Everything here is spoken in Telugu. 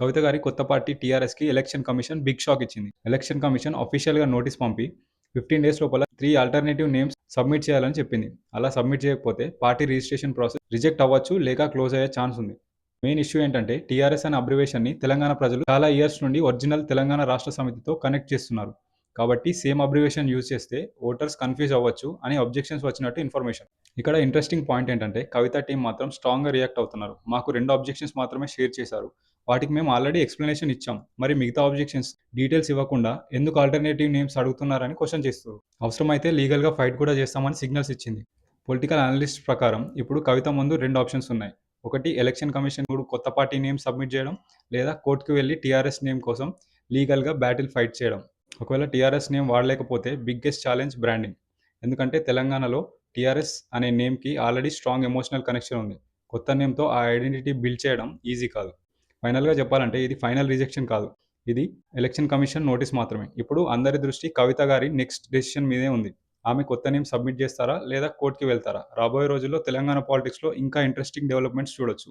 కవిత గారి కొత్త పార్టీ టీఆర్ఎస్కి ఎలక్షన్ కమిషన్ బిగ్ షాక్ ఇచ్చింది. ఎలక్షన్ కమిషన్ అఫీషియల్గా నోటీస్ పంపి 15 డేస్ లోపల 3 ఆల్టర్నేటివ్ నేమ్స్ సబ్మిట్ చేయాలని చెప్పింది. అలా సబ్మిట్ చేయకపోతే పార్టీ రిజిస్ట్రేషన్ ప్రాసెస్ రిజెక్ట్ అవ్వచ్చు లేక క్లోజ్ అయ్యే ఛాన్స్ ఉంది. మెయిన్ ఇష్యూ ఏంటంటే టీఆర్ఎస్ అనే అబ్రివేషన్ని తెలంగాణ ప్రజలు చాలా ఇయర్స్ నుండి ఒరిజినల్ తెలంగాణ రాష్ట్ర సమితితో కనెక్ట్ చేస్తున్నారు. కాబట్టి సేమ్ అబ్రివేషన్ యూజ్ చేస్తే ఓటర్స్ కన్ఫ్యూజ్ అవ్వచ్చు అని అబ్జెక్షన్స్ వచ్చినట్టు ఇన్ఫర్మేషన్. ఇక్కడ ఇంట్రెస్టింగ్ పాయింట్ ఏంటంటే కవిత టీం మాత్రం స్ట్రాంగ్గా రియాక్ట్ అవుతున్నారు. మాకు 2 అబ్జెక్షన్స్ మాత్రమే షేర్ చేశారు. వాటికి మేము ఆల్రెడీ ఎక్స్ప్లెనేషన్ ఇచ్చాం. మరి మిగతా అబ్జెక్షన్స్ డీటెయిల్స్ ఇవ్వకుండా ఎందుకు ఆల్టర్నేటివ్ నేమ్స్ అడుగుతున్నారని క్వశ్చన్ చేస్తారు. అవసరమైతే లీగల్గా ఫైట్ కూడా చేస్తామని సిగ్నల్స్ ఇచ్చింది. పొలిటికల్ అనలిస్ట్ ప్రకారం ఇప్పుడు కవిత ముందు 2 ఆప్షన్స్ ఉన్నాయి. ఒకటి ఎలక్షన్ కమిషన్ కూడా కొత్త పార్టీ నేమ్ సబ్మిట్ చేయడం, లేదా కోర్టుకు వెళ్ళి టీఆర్ఎస్ నేమ్ కోసం లీగల్గా బ్యాటిల్ ఫైట్ చేయడం. ఒకవేళ టీఆర్ఎస్ నేమ్ వాడలేకపోతే బిగ్గెస్ట్ ఛాలెంజ్ బ్రాండింగ్. ఎందుకంటే తెలంగాణలో టీఆర్ఎస్ అనే నేమ్కి ఆల్రెడీ స్ట్రాంగ్ ఎమోషనల్ కనెక్షన్ ఉంది. కొత్త నేమ్తో ఆ ఐడెంటిటీ బిల్డ్ చేయడం ఈజీ కాదు. ఫైనల్గా చెప్పాలంటే ఇది ఫైనల్ రిజెక్షన్ కాదు. ఇది ఎలక్షన్ కమిషన్ నోటీస్ మాత్రమే. ఇప్పుడు అందరి దృష్టి కవిత గారి నెక్స్ట్ డెసిషన్ మీదే ఉంది. ఆమె కొత్త నేమ్ సబ్మిట్ చేస్తారా లేదా కోర్టుకి వెళ్తారా? రాబోయే రోజుల్లో తెలంగాణ పాలిటిక్స్లో ఇంకా ఇంట్రెస్టింగ్ డెవలప్మెంట్స్ చూడొచ్చు.